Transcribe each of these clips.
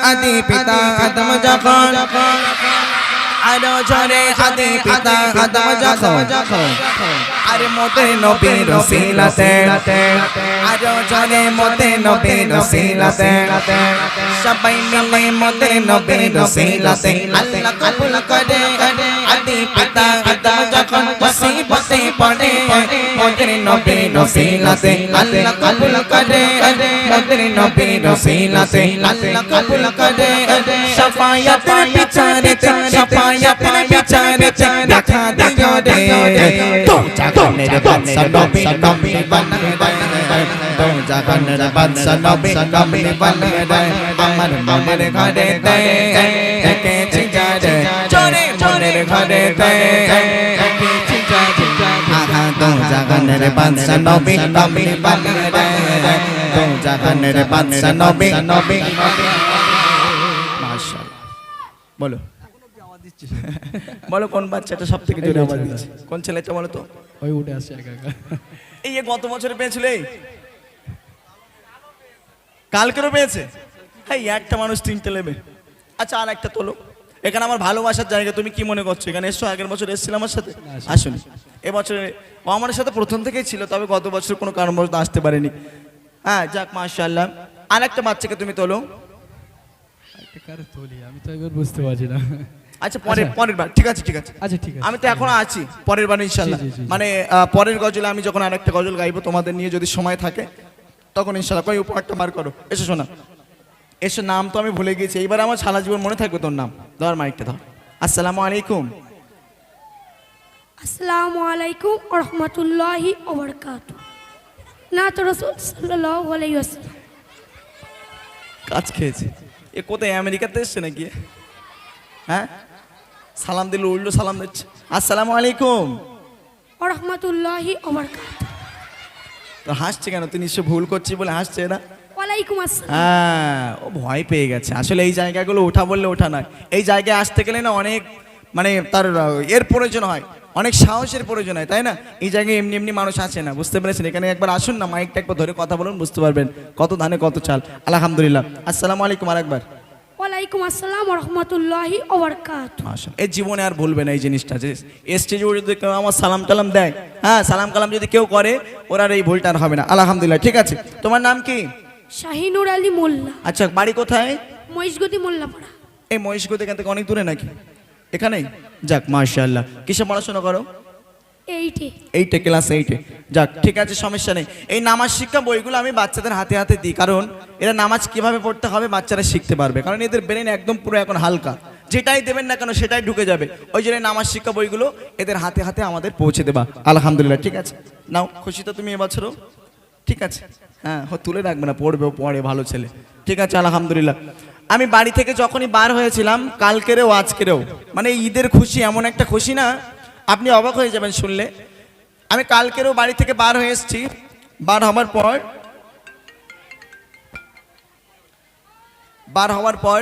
আদি পিতা আদম যখন আরো জোরে আদি পিতা আদম যখন আরে মোদের নবীর ওসিলাতে আরো জোরে মোদের নবীর ওসিলাতে সবাই মিলে মোদের নবীর ওসিলাতে আল্লাহ কবুল করে আদি পিতা আদম যখন মুসিবতে পড়ে মোদের নবীর ওসিলাতে আল্লাহ কবুল করে মোদের নবীর ওসিলাতে আল্লাহ কবুল করে শাফায়াতের বিচারে শাফায়াতের বিচারে দেখা দিও রে তো জাগানের বাদশা নবী নবী বানিয়ে দেয় তো জাগানের বাদশা নবী নবী বানিয়ে দেয় আমার মনের ঘরে দেয় একেছি যারে চোরে মনের ঘরে দেয় একেছি যারে আহা তো জাগানের বাদশা নবী নবী বানিয়ে দেয় তো জাগানের বাদশা নবী নবী মাশাআল্লাহ বলো বলো কোন বাচ্চাটা সব থেকে জোরে আওয়াজ দিচ্ছে কোন ছেলেটা বলো তো ওই উঠে আসে একা একা এই গত বছরে পেয়েছিলে কালকেরও পেয়েছে হ্যাঁ একটা মানুষ তিনটে নেবে আচ্ছা আর একটা তোলো এখানে আমার ভালোবাসার জায়গা তুমি কি মনে করছো এখানে এসছো আগের বছর এসেছিল আমার সাথে আসুন এবছরে ও আমার সাথে প্রথম থেকেই ছিল তবে গত বছর কোনো কারণবশত আসতে পারেনি হ্যাঁ যাক মাশাআল্লাহ আর একটা বাচ্চাকে তুমি তোলো কার তোলি আমি তো এবার বুঝতে পারছি না আচ্ছা পরের বার ঠিক আছে আচ্ছা ঠিক আছে আমি তো এখনো আছি পরের বার ইনশাআল্লাহ মানে পরের গজলে আমি যখন আরেকটা গজল গাইবো তোমাদের নিয়ে যদি সময় থাকে তখন ইনশাআল্লাহ কই উপহারটা বার করো এসো শোনা এসো নাম তো আমি ভুলে গেছি এইবার আমার সারা জীবন মনে থাকবে তোর নাম ধর মাইকটা ধর আসসালামু আলাইকুম আসসালামু আলাইকুম ওয়া রাহমাতুল্লাহি ওয়া বারাকাতুহু না তো রাসূল সাল্লাল্লাহু আলাইহি ওয়াসাল্লাম কাজ খেয়েছে এ কোথায় আমেরিকাতে এসছে নাকি হ্যাঁ সালাম দিল উল্টো সালাম দিচ্ছে আসসালামু আলাইকুম ওয়া রাহমাতুল্লাহি ওয়া বারাকাতুহু তো হাসছে কেন তুই নিশ্চয় ভুল করছিস বলে হাসছে না ওয়ালাইকুম আসসালাম হ্যাঁ ও ভয় পেয়ে গেছে আসলে এই জায়গাগুলো ওঠা বললে ওঠা নয় এই জায়গায় আসতে গেলে না অনেক মানে তার এর প্রয়োজন হয় অনেক সাহসের প্রয়োজন হয় তাই না এই জায়গায় এমনি এমনি মানুষ আসে না বুঝতে পেরেছেন এখানে একবার আসুন না মাইকটা একবার ধরে কথা বলুন বুঝতে পারবেন কত ধানে কত চাল আলহামদুলিল্লাহ আসসালামু আলাইকুম আরেকবার ওয়ালাইকুম আসসালাম ওয়া রাহমাতুল্লাহি ওয়া বারাকাতুহু মাশাআল্লাহ এই জীবনে আর ভুলবে না এই জিনিসটা যে স্টেজে যদি কেউ আমার সালাম টালাম দেয় হ্যাঁ সালাম কালাম যদি কেউ করে ওর আর এই ভুলটা আর হবে না আলহামদুলিল্লাহ ঠিক আছে তোমার নাম কি শাহিনুর আলী মোল্লা আচ্ছা বাড়ি কোথায় মহিষগতি মোল্লাপাড়া এই মহিষগতি এখান থেকে অনেক দূরে নাকি এখানেই যাক মাশাআল্লাহ কিসে পড়াশোনা করো এইটে ক্লাস 8 যাক ঠিক আছে সমস্যা নেই এই নামাজ শিক্ষা বইগুলো আমি বাচ্চাদের হাতে হাতে দিই কারণ এরা নামাজ কিভাবে পড়তে হবে বাচ্চারা শিখতে পারবে কারণ এদের ব্রেন একদম পুরো এখন হালকা যেটাই দেবেন না কেন সেটাই ঢুকে যাবে ওই জন্য নামাজ শিক্ষা বইগুলো এদের হাতে হাতে আমাদের পৌঁছে দেবা আলহামদুলিল্লাহ ঠিক আছে নাও খুশি তো তুমি এবছরও ঠিক আছে হ্যাঁ তুলে রাখবে না পড়ে ভালো ছেলে ঠিক আছে আলহামদুলিল্লাহ আমি বাড়ি থেকে যখনই বার হয়েছিলাম কালকেরেও আজকেরেও মানে ঈদের খুশি এমন একটা খুশি না আপনি অবাক হয়ে যাবেন শুনলে আমি কালকেরও বাড়ি থেকে বার হয়ে এসেছি বার হওয়ার পর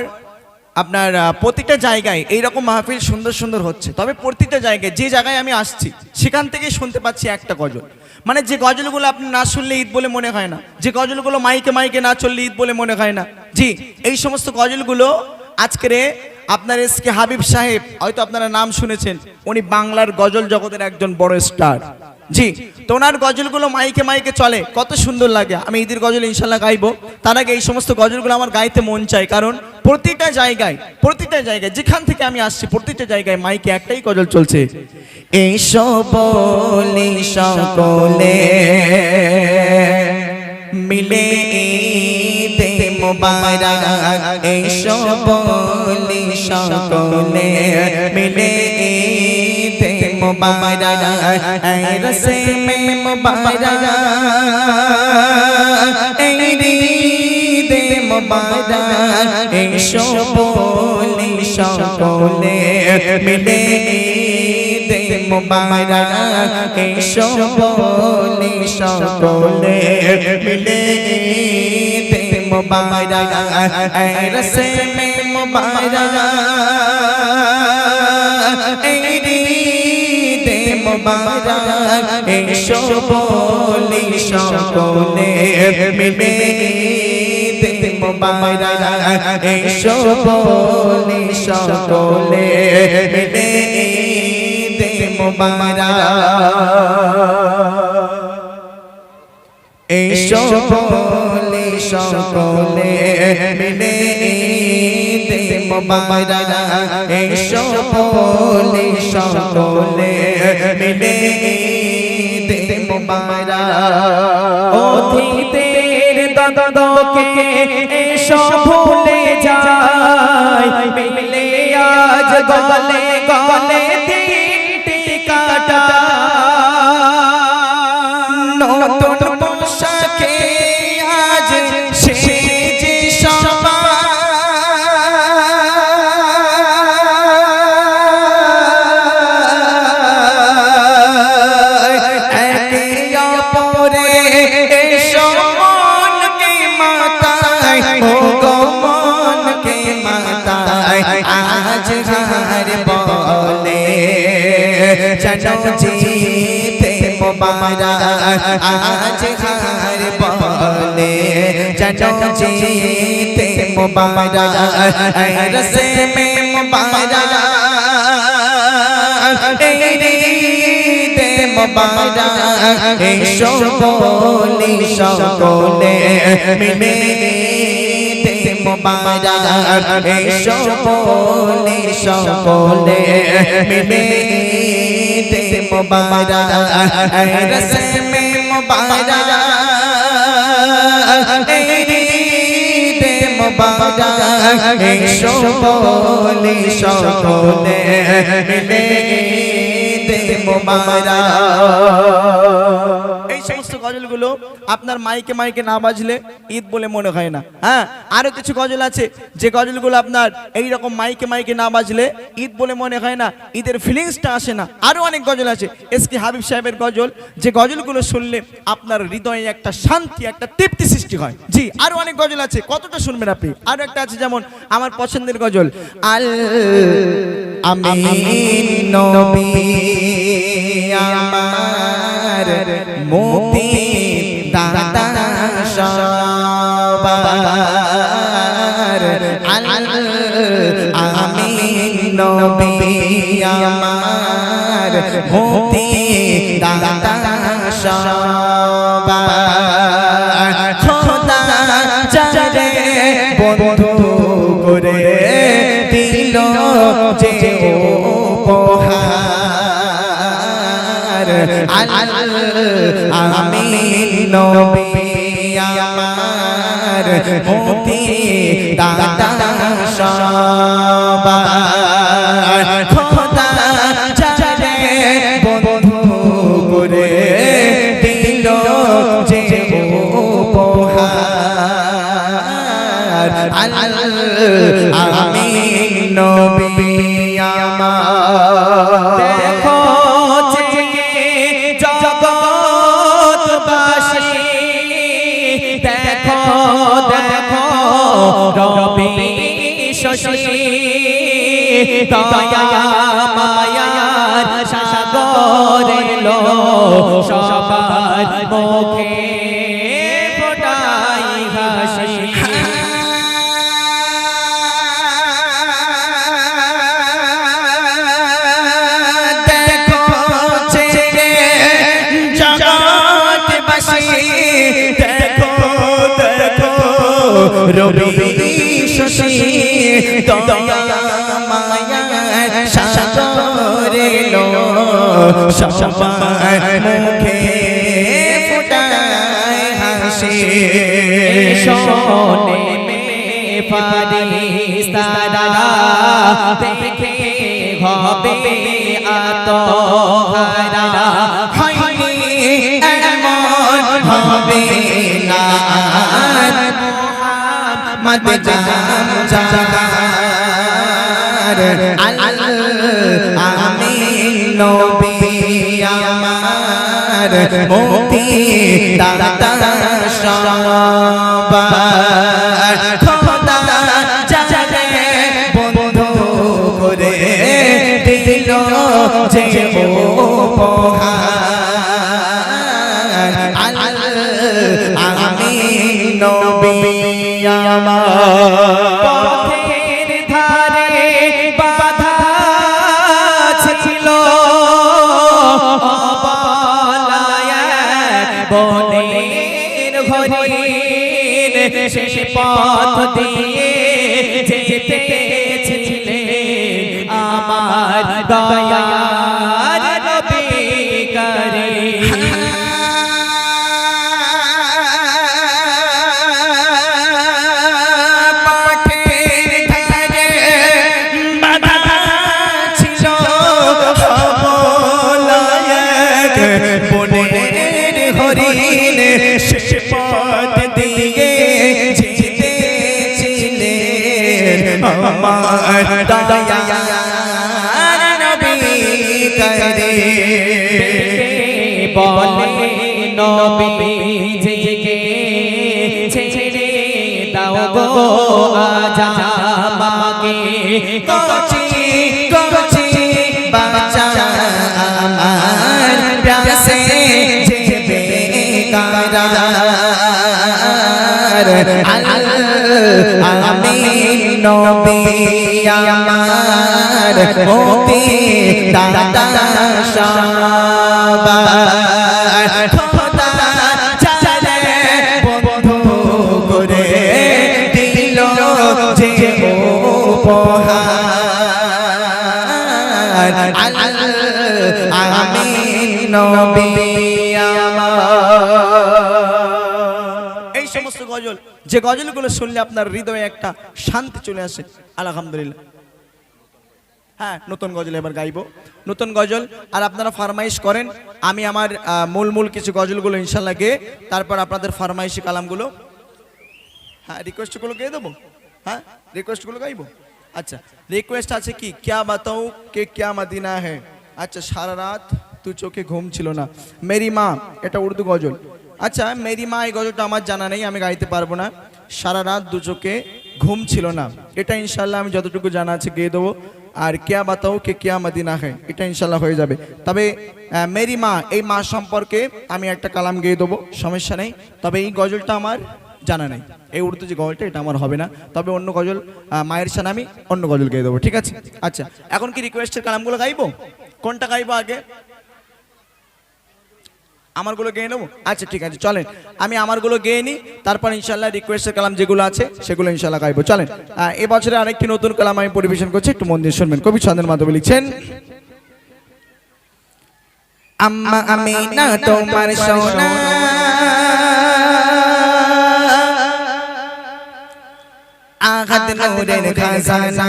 আপনার প্রতিটা জায়গায় এইরকম মাহফিল সুন্দর সুন্দর হচ্ছে তবে প্রতিটা জায়গায় যে জায়গায় আমি আসছি সেখান থেকেই শুনতে পাচ্ছি একটা গজল মানে যে গজলগুলো আপনি না শুনলে ঈদ বলে মনে হয় না যে গজলগুলো মাইকে মাইকে না চললে ঈদ বলে মনে হয় না জি এই সমস্ত গজলগুলো আজকের আপনার এসকে হাবিব সাহেব হয়তো আপনারা নাম শুনেছেন উনি বাংলার গজল জগতের একজন বড় স্টার জি তো ওনার গজলগুলো মাইকে মাইকে চলে কত সুন্দর লাগে আমি ঈদের গজল ইনশাল্লাহ গাইবো তার আগে এই সমস্ত গজলগুলো আমার গাইতে মন চায় কারণ প্রতিটা জায়গায় যেখান থেকে আমি আসছি প্রতিটা জায়গায় মাইকে একটাই গজল চলছে এসো বলি সকলে মিলে ঈদে মুবারক এসো বলি সকলে মিলে ঈদে মুবারক রসে মে মুবারক ঈদে মুবারক এসো বলি সকলে মিলে ঈদে মুবারক এসো বলি সকলে মিলে ঈদে মুবারক রসে মে মুবারক ঈদে মুবারক এসো বলি সকলে মিলে ঈদে মোবারক এসো বলি সকলে মিলে ঈদ মোবারক এসো বলি সকলে মিলে ঈদ মোবারক এসো বলি সকলে মিলে ঈদ মোবারক অতীতের দ্বন্দ্বকে এসো ভুলে যাই মিলে আজ গলে গলে দিনটি কাটাই নতুন পোশাকে আজ সেজে সবাই একে অপরে এসো মনকে মাতায় ও গো মনকে মাতায় আজ হার বলে চলো জিতে মোবারক আজ হার বলে চলো জিতে মোবারক রসে মে মোবারক ঈদ মোবারক এসো বলি সকলে মিলে ঈদ মোবারক এসো বলি সকলে মিলে ঈদ মোবারক রসে মে মোবারক ঈদ মোবারক এসো বলি সকলে মিলে ঈদ মোবারক এই সমস্ত গজলগুলো আপনার মাইকে মাইকে না বাজলে ঈদ বলে মনে হয় না। হ্যাঁ, আরো কিছু গজল আছে যে গজলগুলো আপনার এই রকম মাইকে মাইকে না বাজলে ঈদ বলে মনে হয় না, ঈদের ফিলিংসটা আসে না। আরো অনেক গজল আছে, এসকে হাবিব সাহেবের গজল, যে গজলগুলো শুনলে আপনার হৃদয়ে একটা শান্তি, একটা তৃপ্তি সৃষ্টি হয়। জি, আরো অনেক গজল আছে, কতটা শুনবেন আপনি। আরো একটা আছে যেমন আমার পছন্দের গজল, আল আমিন নবী আমার মুক্তি দাতা সবার, আল আমিন নবী আমার মুক্তি দাতা সবার, খোদা চারে বন্ধু করে দিল যে উপহার, আল আমিন নবী আমার মুক্তি দাতা সবার, খোদা চারে বন্ধু করে দিল যে উপহার, আল আমিন নবী আমার। দেখো জগৎবাসী, দেখো দেখো রবি শশী, দয়া মায়ার সাগরে লো সবার মুখে ফোটাই হাসি। দেখো ছেড়ে জগৎবাসী, দেখো দেখো রবি শশী, দয়া মায়ার সাগরে লো সবার মুখে ফোটায় হাসি। শোনে মে ফারিস্তারা দেখে হবে আত্মহারা, হয়নি এমন হবে না মত জাম জাগার, আল আমিন নবী আমার মুক্তি দাতা সবার, খোদা চারে বন্ধু করে দিল যে উপহার, আল আমিন নবী আমার পথের ধারে বাধা ছিল অবলায় বনের হরিণ সে পথ দিয়ে যেতেছিলেন আমার দয়ার নবী করিম আমার দয়ার নবী করিম বলে নবী জেগে ছেড়ে দাও গো আজ আমাকে কচি কচি বাচ্চা আমার প্যাসে যেবে কারার আমিন নবী আমার মোতি দাদা সবার খোদা চালে বন্ধু করে দিল যে উপহার আমিন নবী আমার। এই সমস্ত গজল যে গজলগুলো শুনলে আপনার হৃদয়ে একটা শান্তি চলে আসে আলহামদুলিল্লাহ। হ্যাঁ, নতুন গজল এবার গাইবো, নতুন গজল। আর আপনারা ফরমাইশ করেন, আমি আমার মূল কিছু গজলগুলো ইনশাল্লাহ গেয়ে তারপর আপনাদের ফরমাইশি কালামগুলো, হ্যাঁ রিকোয়েস্টগুলো গেয়ে দেবো। হ্যাঁ, রিকোয়েস্টগুলো গাইবো। আচ্ছা, রিকোয়েস্ট আছে কি, ক্যা বাতাও কে ক্যা মদিনা হ্যাঁ। আচ্ছা, সারা রাত তু চোখে ঘুম ছিল না, মেরি মা, এটা উর্দু গজল। আচ্ছা, মেরি মা এই গজলটা আমার জানা নেই, আমি গাইতে পারবো না। সারা রাত দু চোখে ঘুম ছিল না, এটা ইনশাল্লাহ আমি যতটুকু জানা আছে গেয়ে দেবো। আর ক্যা বাতাও কে ক্যা মদিনা হ্যাঁ, এটা ইনশাল্লাহ হয়ে যাবে। তবে মেরি মা, এই মা সম্পর্কে আমি একটা কালাম গেয়ে দেবো, সমস্যা নেই। তবে এই গজলটা আমার জানা নেই, এই উর্দু যে গজলটা এটা আমার হবে না। তবে অন্য গজল, মায়ের শান আমি অন্য গজল গেয়ে দেবো, ঠিক আছে? আচ্ছা, এখন কি রিকোয়েস্টের কালামগুলো গাইবো? কোনটা গাইবো আগে? আমারগুলো গেয়ে নেবো? আচ্ছা ঠিক আছে, চলেন আমি আমারগুলো গেয়ে নিই, তারপর ইনশাল্লাহ রিকোয়েস্টের কালাম যেগুলো আছে সেগুলো ইনশাল্লাহ গাইবো। চলেন, এবছরে আরেকটি নতুন কালাম আমি পরিবেশন করছি, একটু মন দিয়ে শুনবেন। কবি ছন্দের মাধ্যমে লিখছেন, আম্মা আমিনা তোমার সোনা আহাদ নূরের খাজানা,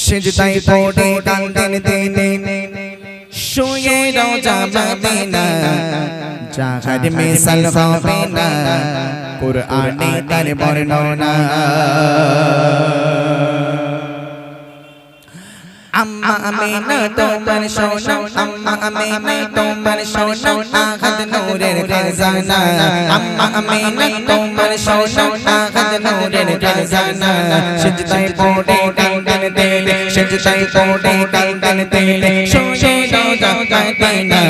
সিজদায় পড়ে কাঁদেন দিনে শুয়ে রোজা মদিনা, জাহার মিসাল হবে না কুরআনে তার বর্ণনা। আম্মা আমিনা তোমার সোনা, আম্মা আমিনা তোমার সোনা আহাদ নূরের খাজানা, আম্মা আমিনা তোমার সোনা আহাদ নূরের খাজানা, সিজদায় পড়ে কাঁদেন দিনে, সিজদায় পড়ে কাঁদেন দিনে শুয়ে রোজা মদিনা,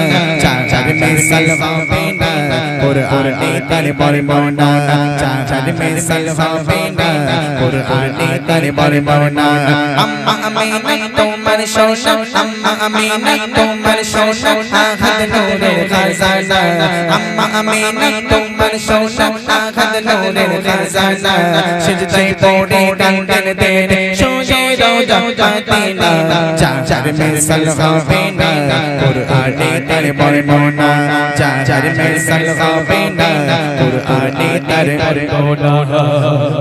জাহার মিসাল হবে না কুরআনে তার বর্ণনা, জাহার মিসাল হবে না কুরআনে তার বর্ণনা। আম্মা আমিনা তোমার সোনা, আম্মা আমিনা তোমার সোনা আহাদ নূরের খাজানা, আম্মা আমিনা তোমার সোনা আহাদ নূরের খাজানা, সিজদায় পড়ে কাঁদেন দিনে শুয়ে রোজা মদিনা, জাহার মিসাল হবে না কুরআনে তার বর্ণনা, জাহার মিসাল হবে না কুরআনে তার বর্ণনা।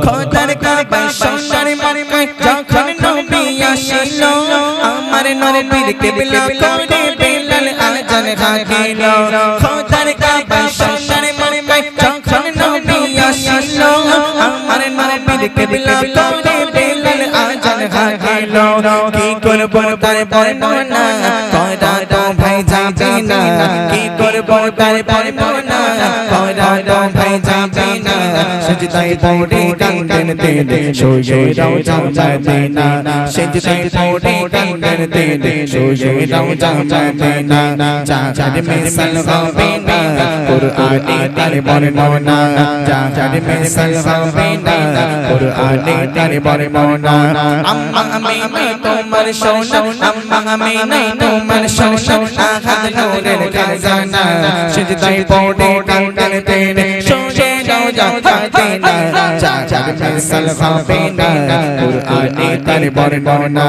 খোদার কাবা সোনার মক্কায় যখন নবী আসিল, আমার নবীর কিবলা করে বেলাল আজান হাকিল। খোদার কাবা সোনার মক্কায় যখন নবী আসিল, আমার নবীর কিবলা করে বেলাল আজান হাকিল। কি করব তার বর্ণনা করা তো ভাই যাবে না, কি করব তার বর্ণনা করা তো ভাই যাবে না, সেজদায় পড়ে কাঁদেন তিনি শুয়ে রওজা মদিনা সেজদায় পড়ে কাঁদেন তিনি শুয়ে রওজা মদিনা চাচার মিসাল হবে না কুরআনে তার বর্ণনা চাচার মিসাল হবে না কুরআনে তার বর্ণনা আম্মা আমিনা তোমার সোনা আম্মা আমিনা তোমার সোনা আহাদ নূরের খাজানা সেজদায় পড়ে কাঁদেন তিনি শুয়ে রওজা মদিনা চাচার মিসাল হবে না কুরআনে তার বর্ণনা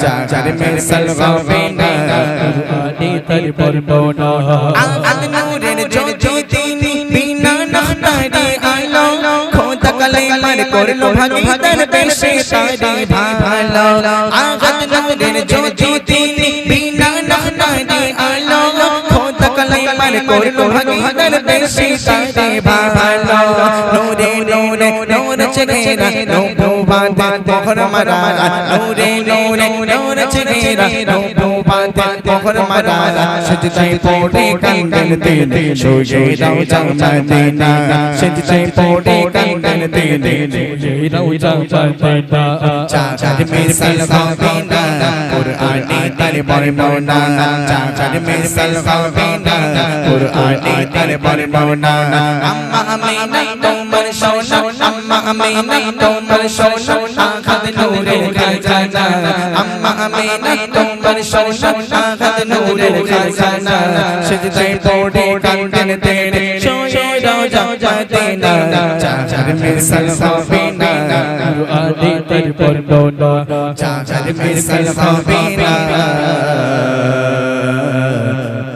চাচার মিসাল হবে না কুরআনে তার বর্ণনা আহাদ নূরের জ্যোতি তিনি বিনা নাহতারি আলো খোদা কালেমার করলো ভাগীদার বেশে তারি ভালো আহাদ নূরের জ্যোতি তিনি বিনা নাহতারি আলো খোদা কালেমার করলো ভাগীদার বেশে তারি ভালো নূরে নূরে নূর চেহারা নবুওয়াত বহর মারা নূরে নূরে নূর চেহারা নবুওয়াত বহর মারা সেজদায় পড়ে কাঁদেন তিনি শুয়ে রওজা মদিনা সেজদায় পড়ে কাঁদেন তিনি শুয়ে রওজা মদিনা চাচার মিসাল হবে না কুরআনে তার বর্ণনা চাচার মিসাল হবে না কুরআনে তার বর্ণনা আম্মা আমিনা তোমার সোনা আম্মা আমিনা তোমার সোনা আহাদ নূরের খাজানা আম্মা আমিনা তোমার সোনা আহাদ নূরের খাজানা সেজদায় পড়ে কাঁদেন তিনি শুয়ে রওজা মদিনা চাচার মিসাল হবে না কুরআনে তার বর্ণনা চাচার মিসাল হবে না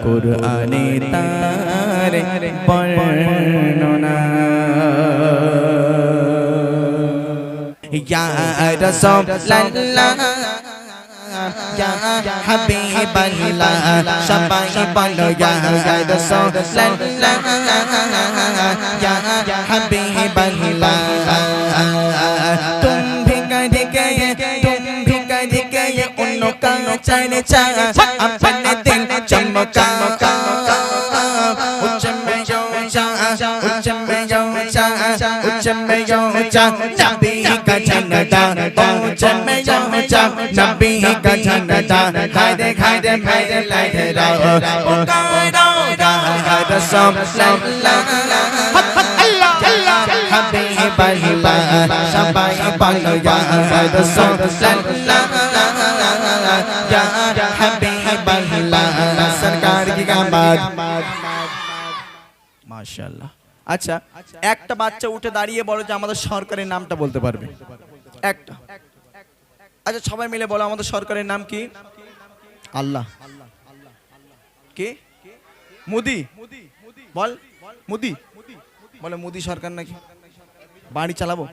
কুরআনে তার বর্ণনা ইয়া রাসূলুল্লাহ ইয়া হাবিবাল্লাহ সবাই বলো ইয়া রাসূলুল্লাহ ইয়া হাবিবাল্লাহ তুম ভি কদে গয়ে উনকা চাইনে চা अपने दिल चमका उच्च में जो चा उच्च में जो चा उच्च में जो चा नबी का झंडा उच्च में जो चा नबी का झंडा खाए दे लाए राओ रसूल अल्लाह हबीब अल्लाह सबाई बोलो या रसूल या हबीब अल्लाह सरकार की आमद माशाআল্লাহ। আচ্ছা একটা বাচ্চা উঠে দাঁড়িয়ে বলো যে আমাদের সরকারের নামটা বলতে পারবে একটা। আচ্ছা সবাই মিলে বলো আমাদের সরকারের নাম কি? আল্লাহ। কে? মোদি। বল মোদি। বলে মোদি সরকার নাকি বাড়ি চালাবো?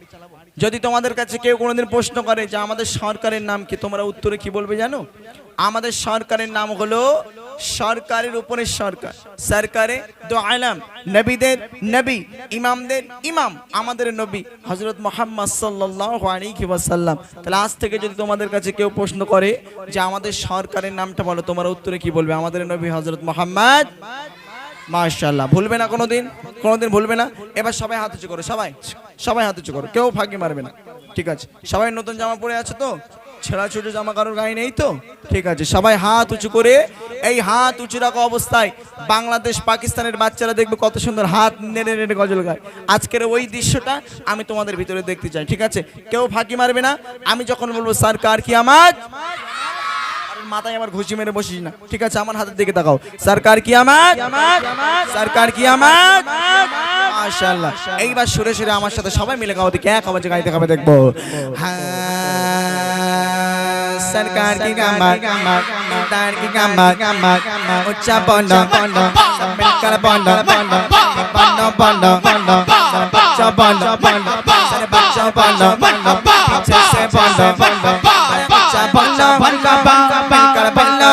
যদি তোমাদের কাছে কেউ কোনোদিন প্রশ্ন করে যে আমাদের সরকারের নাম কি, তোমরা উত্তরে কি বলবে জানো? আমাদের সরকারের নাম হলো সরকারের উপরে সরকার, সরকারে দো আলম, নবীদের নবী, ইমামদের ইমাম, আমাদের নবী হযরত মুহাম্মদ সাল্লাল্লাহু আলাইহি ওয়াসাল্লাম। তাহলে আজ থেকে যদি তোমাদের কাছে কেউ প্রশ্ন করে যে আমাদের সরকারের নামটা বলো, তোমরা উত্তরে কি বলবে? আমাদের নবী হযরত মুহাম্মদ। মাশাআল্লাহ। ভুলবে না কোনোদিন, কোনোদিন ভুলবে না। এবার সবাই হাত উঁচু করো, সবাই হাত উঁচু করো, কেউ ফাঁকি মারবে না, ঠিক আছে? সবাই নতুন জামা পরে আছে তো? ছেঁড়া ছোট জামা কারোর গায়ে নেই তো? ঠিক আছে, সবাই হাত উঁচু করে, এই হাত উঁচু রাখা অবস্থায় বাংলাদেশ পাকিস্তানের বাচ্চারা দেখবে কত সুন্দর হাত নেড়ে নেড়ে গজল গায়। আজকের ওই দৃশ্যটা আমি তোমাদের ভিতরে দেখতে চাই, ঠিক আছে? কেউ ফাঁকি মারবে না। আমি যখন বলবো সরকার কি আমাদ, মাথায় আমার ঘুষি মেরে বসিস না, ঠিক আছে? আমার হাতের দিকে তাকাও, সরকার কি আমাদ, সরকার কি আমাদ। মাশাআল্লাহ। এইবার সুরে সুরে আমার সাথে সবাই মিলে গাও, দেখে এক আওয়াজে গাইতে হবে, দেখবো। সরকার কি আমাদ, সরকার কি আমাদ, উচ্চা বলো মিলকর বলো, বলো বলো বাচ্চা বলো, সারে বাচ্চা বলো, পিছে সে বলো, বাচ্চা বলো, মারহাবা মিলকর বলো,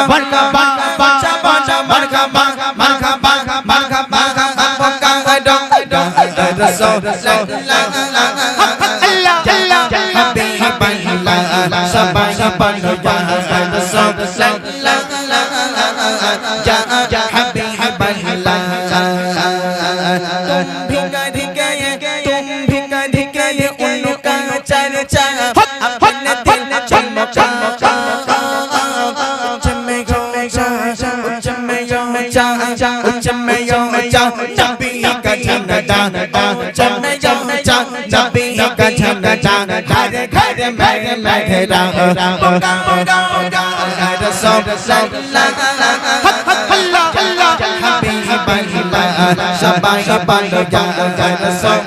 বাচ্চা বলো, মারহাবা মারহাবা মারহাবা রাসূলুল্লাহ হাবিবাল্লাহ সবাই বলো ইয়া রাসূলুল্লাহ ইয়া হাবিবাল্লাহ। তুম ভি जा नबी का झंडा चले जा नबी का झंडा घर घर में लहरा रसूल सल्लल्लाहु शबाश या रसूल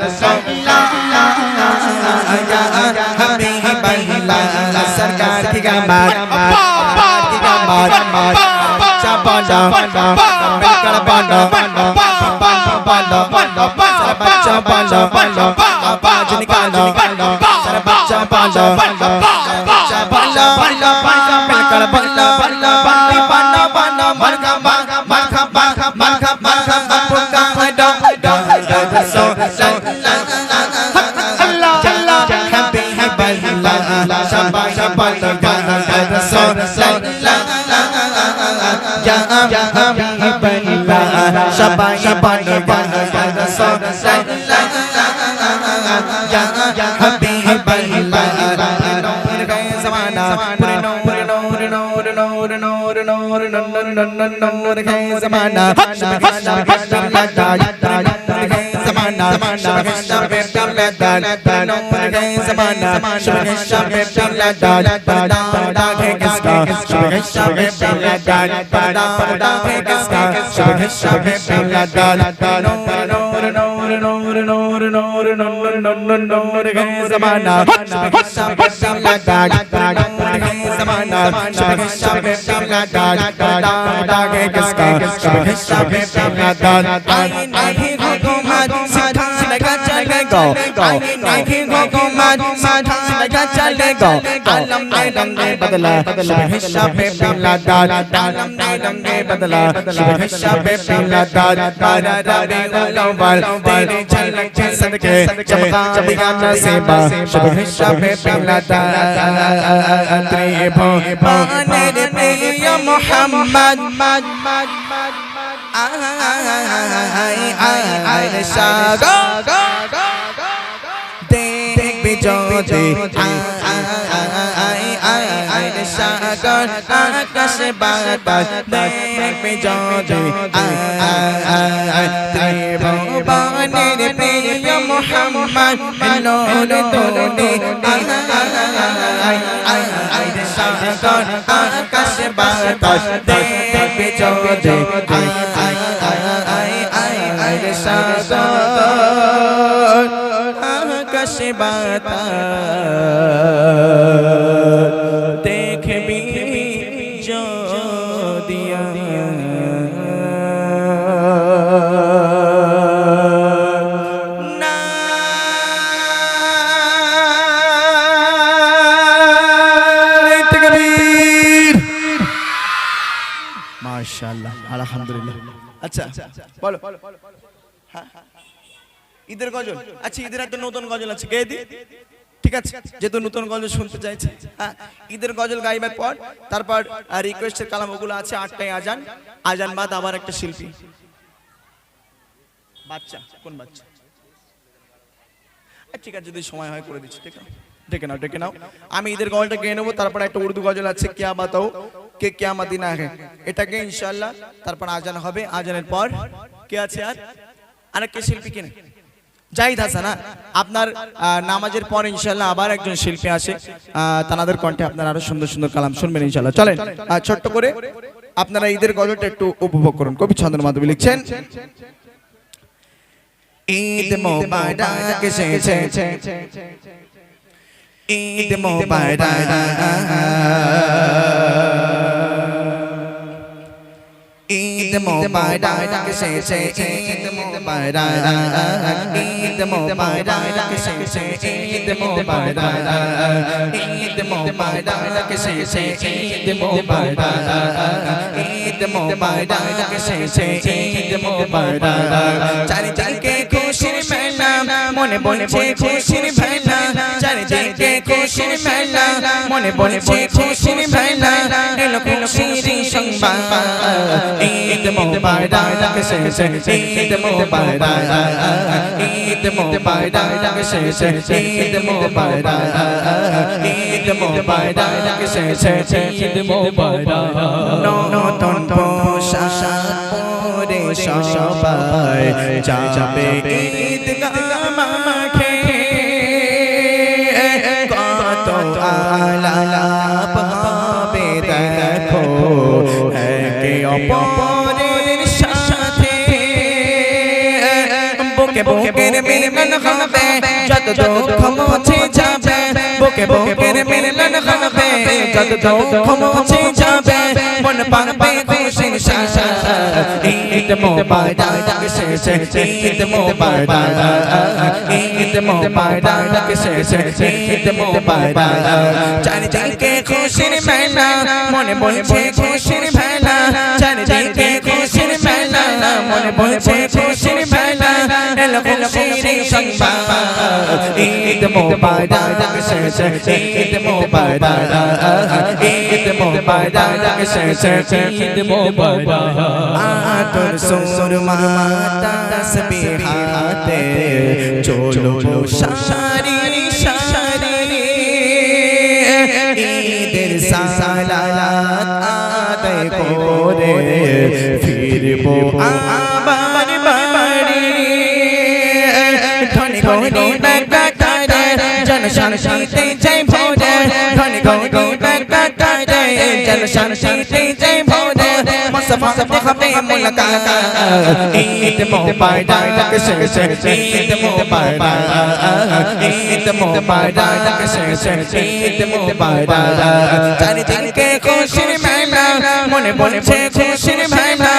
सरकार की गमार चाबंडा मिलकर बंडा बच्चा बंडा आवाज निकालो सारा बच्चा बंडा मिलकर बंडा मरहबा बदला बदला तेरे झलक के सदके चमका दिया नसीबा मोहम्मद देख भी जो सागर आकाश बादल देख भी जो त्रिभुवनेर प्रिय मोहम्मद नूर तूने सागर आकाश बादल देख भी जो सागर आकाश बादल देख भी जो दिया माशाअल्लाह अल्हम्दुलिल्लाह। अच्छा बोलो ঈদের গজল। আচ্ছা ঈদের একটা নতুন গজল আছে, গেয়ে দি। ঠিক আছে, যেহেতু নতুন গজল শুনতে চাইছে, হ্যাঁ ঈদের গজল গাইবার পর তারপর রিকোয়েস্টের কালাম ওগুলো আছে। 8টায় আজান, আজান বাদ আবার একটা শিল্পী বাচ্চা। কোন বাচ্চা? ঠিক আছে, যদি সময় হয় করে দিচ্ছি। ঠিক আছে, ডেকে নাও ডেকে নাও। আমি ঈদের গজলটা গেয়ে নেবো, তারপর একটা উর্দু গজল আছে কিয়া বাতাও কে কিয়া মদিনা है, এটাকে ইনশাআল্লাহ তারপর আজান হবে। আজানের পর কে আছে আর আরেকটা শিল্পী কিনে জাহিদ হাসান। আপনার নামাজের পর ইনশাআল্লাহ আবার একজন শিল্পী আসে, তানাদের কণ্ঠে আপনারা আরো সুন্দর সুন্দর কালাম শুনবেন ইনশাআল্লাহ। চলেন ছোট্ট করে আপনারা ঈদের গজলটা একটু উপভোগ করুন। কবি ছন্দের মাধ্যমে লিখছেন, ঈদ মোবারক এসেছে, ঈদ মোবারক, ঈদ মোবারক এসেছে, ঈদ মোবারক, ঈদ মোবারক এসেছে, ঈদ মোবারক, ঈদ মোবারক এসেছে, ঈদ মোবারক, ঈদ মোবারক এসেছে, ঈদ মোবারক। চারিদিকে খুশির মেলা, মনে বলছে খুশির মেলা, চারিদিকে খুশির মেলা, মনে বলছে খুশির মেলা, এলো খুশির সংবাদ। ঈদ মোবারক এসেছে, ঈদ মোবারক, ঈদ মোবারক এসেছে, ঈদ মোবারক, ঈদ মোবারক এসেছে, ঈদ মোবারক। নতুন পোশাক পরে সবাই যাবে ঈদগাহ মাঠে কত আলাপ হবে দেখো একে অপরের সাথে বুকে বুকের মিলন হবে যত দুঃখ মুছে যাবে বুকে বুকের মিলন হবে যত দুঃখ মুছে যাবে মন পাবে খুশির শাসা ঈদ মোবারক শেষে ঈদ মোবারক ঈদ মোবারক শেষে ঈদ মোবারক চারিদিকে খুশির মেলা মনে বলছে খুশির মেলা চারিদিকে খুশির মেলা মনে বলছে খুশির মেলা এলো খুশির সংবাদ ঈদ মোবারক শেষে ঈদ মোবারক ঈদ মোবারক শেষে ঈদ মোবারক আতর সুরমা তাসবিহাতে চলো সারি সারি ঈদের সালাত আদায় করে ফিরবো আবার বাড়ি ধনী গনি বেকারে জন শান্তিতে যাই ভোরে ধনী গনি বেকারে জন শান্তিতে যাই ভোরে মুস্তাফা দেখবে মুলাকাত ঈদ মোবারক শেষে ঈদ মোবারক ঈদ মোবারক শেষে ঈদ মোবারক চারিদিকে খুশির মেলা মনে বলছে খুশির মেলা